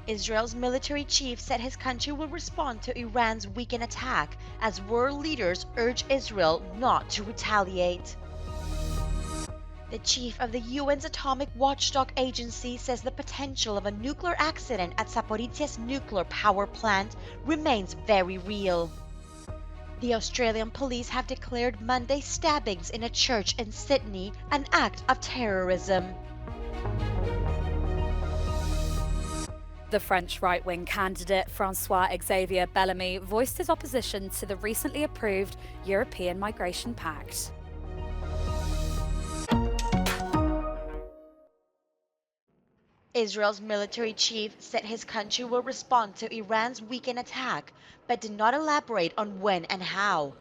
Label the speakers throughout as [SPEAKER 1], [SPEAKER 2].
[SPEAKER 1] Israel's military chief said his country will respond to Iran's weekend attack as world leaders urge Israel not to retaliate. The chief of the UN's atomic watchdog agency says the potential of a nuclear accident at Zaporizhia's nuclear power plant remains very real. The Australian police have declared Monday stabbings in a church in Sydney an act of terrorism.
[SPEAKER 2] The French right-wing candidate François-Xavier Bellamy voiced his opposition to the recently approved European Migration Pact.
[SPEAKER 1] Israel's military chief said his country will respond to Iran's weekend attack, but did not elaborate on when and how.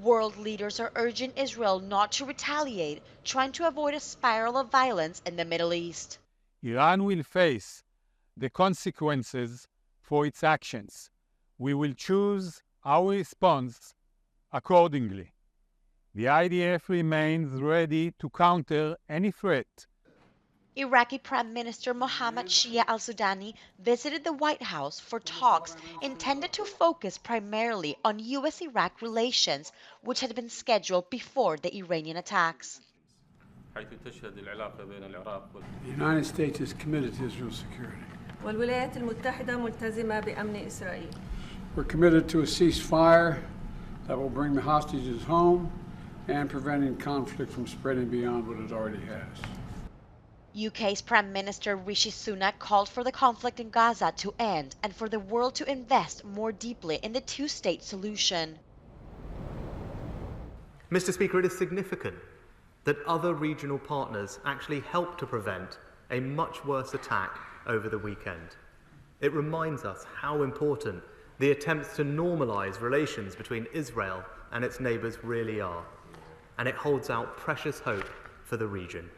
[SPEAKER 1] World leaders are urging Israel not to retaliate, trying to avoid a spiral of violence in the Middle East.
[SPEAKER 3] Iran will face the consequences for its actions. We will choose our response accordingly. The IDF remains ready to counter any threat.
[SPEAKER 1] Iraqi Prime Minister Mohammad Shia al-Sudani visited the White House for talks intended to focus primarily on U.S.-Iraq relations, which had been scheduled before the Iranian attacks.
[SPEAKER 4] The United States is committed to Israel's security.
[SPEAKER 5] والولايات المتحدة ملتزمة بأمن إسرائيل.
[SPEAKER 4] We're committed to a ceasefire that will bring the hostages home and preventing conflict from spreading beyond what it already has.
[SPEAKER 1] UK's Prime Minister Rishi Sunak called for the conflict in Gaza to end and for the world to invest more deeply in the two-state solution.
[SPEAKER 6] Mr. Speaker, it is significant that other regional partners actually helped to prevent a much worse attack over the weekend. It reminds us how important the attempts to normalise relations between Israel and its neighbours really are, and it holds out precious hope for the region.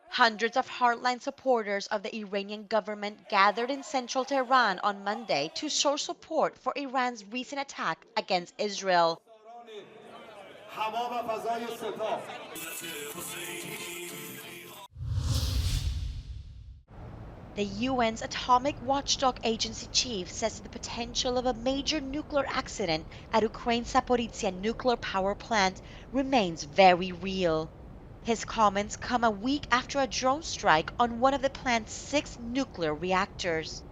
[SPEAKER 1] Hundreds of hardline supporters of the Iranian government gathered in central Tehran on Monday to show support for Iran's recent attack against Israel. The UN's atomic watchdog agency chief says the potential of a major nuclear accident at Ukraine's Zaporizhia nuclear power plant remains very real. His comments come a week after a drone strike on one of the plant's 6 nuclear reactors.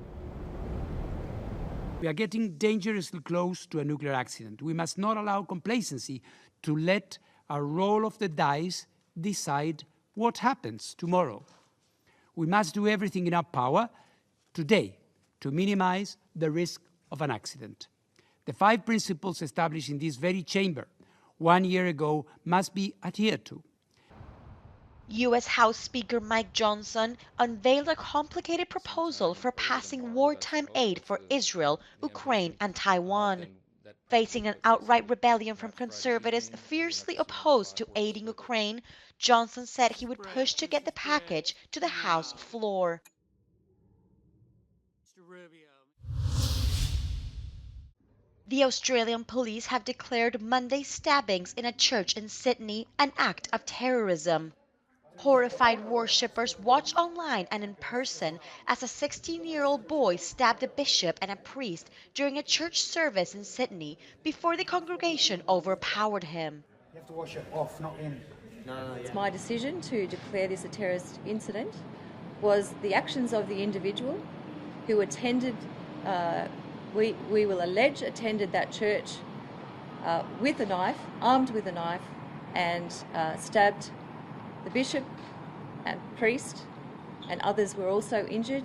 [SPEAKER 7] We are getting dangerously close to a nuclear accident. We must not allow complacency to let a roll of the dice decide what happens tomorrow. We must do everything in our power today to minimize the risk of an accident. The 5 principles established in this very chamber 1 year ago must be adhered to.
[SPEAKER 1] U.S. House Speaker Mike Johnson unveiled a complicated proposal for passing wartime aid for Israel, Ukraine, and Taiwan. Facing an outright rebellion from conservatives fiercely opposed to aiding Ukraine, Johnson said he would push to get the package to the House floor. The Australian police have declared Monday stabbings in a church in Sydney an act of terrorism. Horrified worshippers watched online and in person as a 16-year-old boy stabbed a bishop and a priest during a church service in Sydney before the congregation overpowered him.
[SPEAKER 8] You have to wash it off, not in.
[SPEAKER 5] It's my decision to declare this a terrorist incident was the actions of the individual who attended, we will allege attended that church with a knife, armed with a knife, and stabbed the bishop and priest, and others were also injured.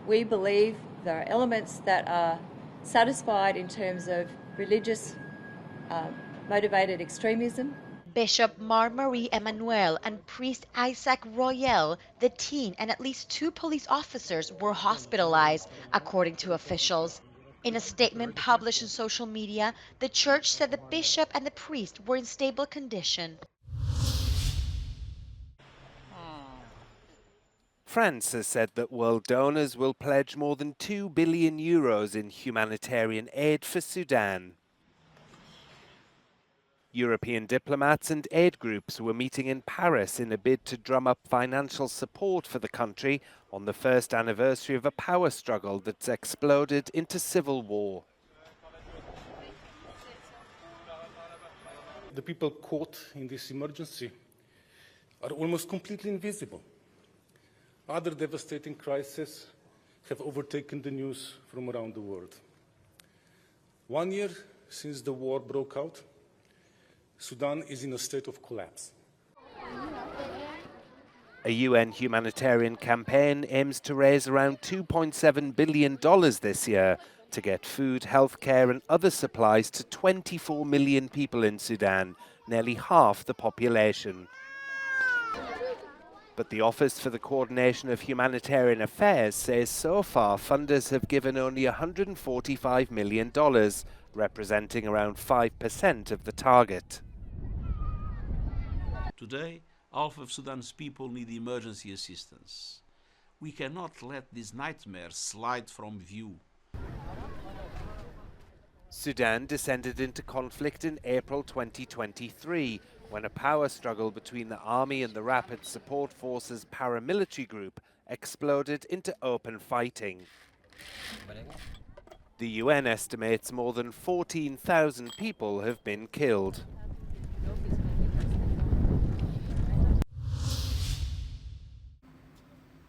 [SPEAKER 5] We believe there are elements that are satisfied in terms of religious motivated extremism.
[SPEAKER 1] Bishop Marie Emmanuel and priest Isaac Royal, the teen, and at least 2 police officers were hospitalized, according to officials. In a statement published on social media, the church said the bishop and the priest were in stable condition.
[SPEAKER 9] France has said that world donors will pledge more than €2 billion in humanitarian aid for Sudan. European diplomats and aid groups were meeting in Paris in a bid to drum up financial support for the country on the first anniversary of a power struggle that's exploded into civil war.
[SPEAKER 10] The people caught in this emergency are almost completely invisible. Other devastating crises have overtaken the news from around the world. 1 year since the war broke out, Sudan is in a state of collapse.
[SPEAKER 9] A UN humanitarian campaign aims to raise around $2.7 billion this year to get food, healthcare and other supplies to 24 million people in Sudan, nearly half the population. But the Office for the Coordination of Humanitarian Affairs says so far funders have given only $145 million, representing around 5% of the target.
[SPEAKER 11] Today, half of Sudan's people need emergency assistance. We cannot let this nightmare slide from view.
[SPEAKER 9] Sudan descended into conflict in April 2023, when a power struggle between the army and the Rapid Support Forces paramilitary group exploded into open fighting. The UN estimates more than 14,000 people have been killed.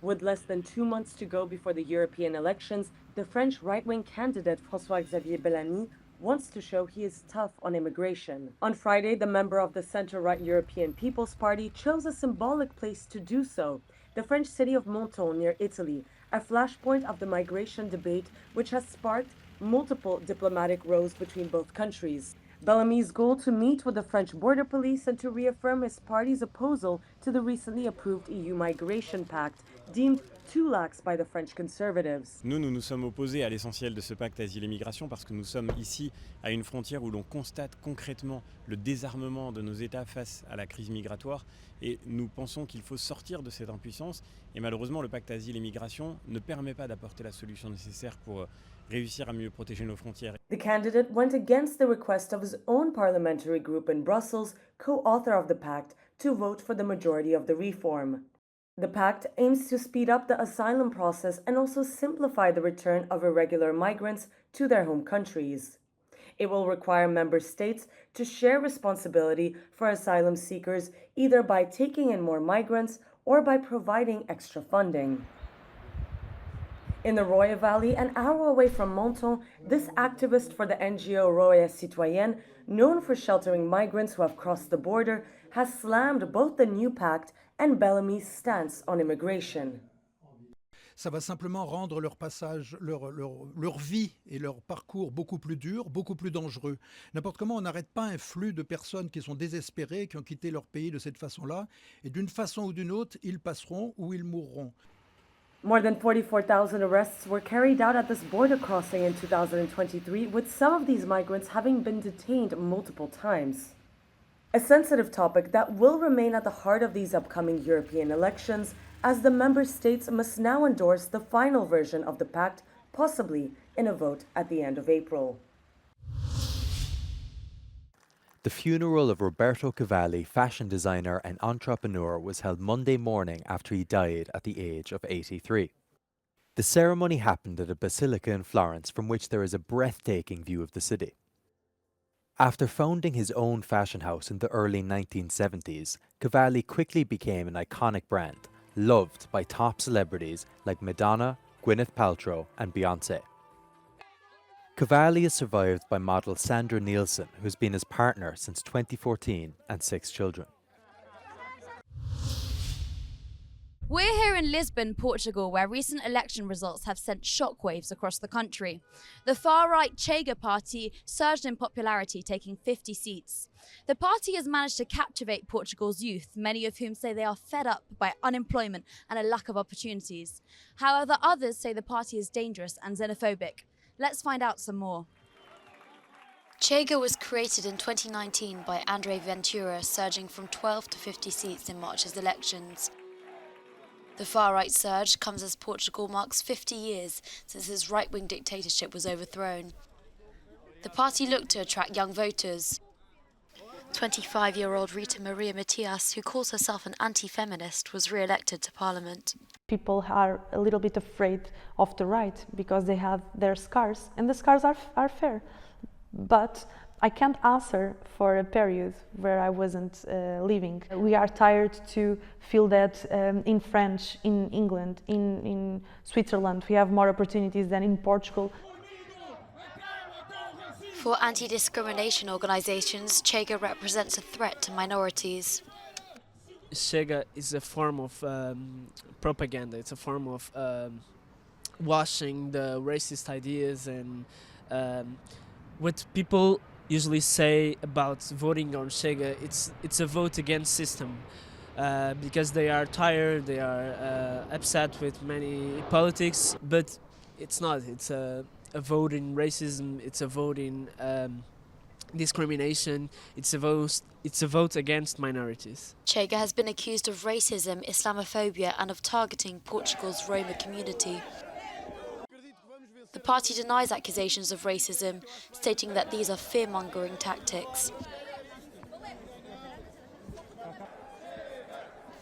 [SPEAKER 12] With less than 2 months to go before the European elections, the French right-wing candidate François-Xavier Bellamy wants to show he is tough on immigration. On Friday, the member of the centre-right European People's Party chose a symbolic place to do so, the French city of Menton near Italy, a flashpoint of the migration debate which has sparked multiple diplomatic rows between both countries. Bellamy's goal to meet with the French border police and to reaffirm his party's opposal to the recently approved EU migration pact, deemed too lax by the French conservatives.
[SPEAKER 13] Nous nous sommes opposés à l'essentiel de ce pacte asile et migration parce que nous sommes ici à une frontière où l'on constate concrètement le désarmement de nos États face à la crise migratoire et nous pensons qu'il faut sortir de cette impuissance et malheureusement le pacte asile et migration ne permet pas d'apporter la solution nécessaire pour réussir à mieux protéger nos frontières.
[SPEAKER 12] The candidate went against the request of his own parliamentary group in Brussels, co-author of the pact, to vote for the majority of the reform. The pact aims to speed up the asylum process and also simplify the return of irregular migrants to their home countries. It will require member states to share responsibility for asylum seekers either by taking in more migrants or by providing extra funding. In the Roya Valley, an hour away from Menton, this activist for the NGO Roya Citoyenne, known for sheltering migrants who have crossed the border, has slammed both the new pact and Bellamy's stance on immigration.
[SPEAKER 14] Ça va simplement rendre leur passage, leur vie et leur parcours beaucoup plus durs, beaucoup plus dangereux. N'importe comment, on n'arrête pas un flux de personnes qui sont désespérées, qui ont quitté leur pays de cette façon-là, et d'une façon ou d'une autre, ils passeront ou ils mourront.
[SPEAKER 12] More than 44,000 arrests were carried out at this border crossing in 2023, with some of these migrants having been detained multiple times. A sensitive topic that will remain at the heart of these upcoming European elections, as the member states must now endorse the final version of the pact, possibly in a vote at the end of April.
[SPEAKER 15] The funeral of Roberto Cavalli, fashion designer and entrepreneur, was held Monday morning after he died at the age of 83. The ceremony happened at a basilica in Florence from which there is a breathtaking view of the city. After founding his own fashion house in the early 1970s, Cavalli quickly became an iconic brand, loved by top celebrities like Madonna, Gwyneth Paltrow and Beyoncé. Cavalli is survived by model Sandra Nielsen, who's been his partner since 2014 and 6 children.
[SPEAKER 2] We're here in Lisbon, Portugal, where recent election results have sent shockwaves across the country. The far-right Chega party surged in popularity, taking 50 seats. The party has managed to captivate Portugal's youth, many of whom say they are fed up by unemployment and a lack of opportunities. However, others say the party is dangerous and xenophobic. Let's find out some more.
[SPEAKER 16] Chega was created in 2019 by André Ventura, surging from 12 to 50 seats in March's elections. The far-right surge comes as Portugal marks 50 years since his right-wing dictatorship was overthrown. The party looked to attract young voters. 25-year-old Rita Maria Matias, who calls herself an anti-feminist, was re-elected to Parliament.
[SPEAKER 17] People are a little bit afraid of the right because they have their scars, and the scars are fair. But I can't answer for a period where I wasn't living. We are tired to feel that in French, in England, in Switzerland, we have more opportunities than in Portugal.
[SPEAKER 16] For anti-discrimination organisations, Chega represents a threat to minorities.
[SPEAKER 18] Chega is a form of propaganda. It's a form of washing the racist ideas, and what people usually say about voting on Chega, it's a vote against system, because they are tired, they are upset with many politics, but it's not. It's a vote in racism, it's a vote in discrimination, it's a vote against minorities.
[SPEAKER 16] Chega has been accused of racism, Islamophobia and of targeting Portugal's Roma community. The party denies accusations of racism, stating that these are fear-mongering tactics.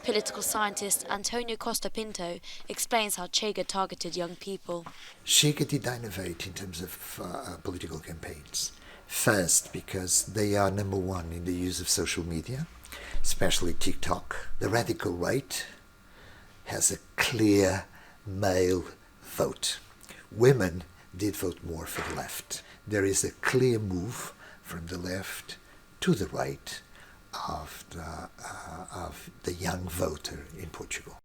[SPEAKER 16] Political scientist Antonio Costa Pinto explains how Chega targeted young people.
[SPEAKER 19] Chega did innovate in terms of political campaigns. First, because they are number one in the use of social media, especially TikTok. The radical right has a clear male vote. Women did vote more for the left. There is a clear move from the left to the right of the young voter in Portugal.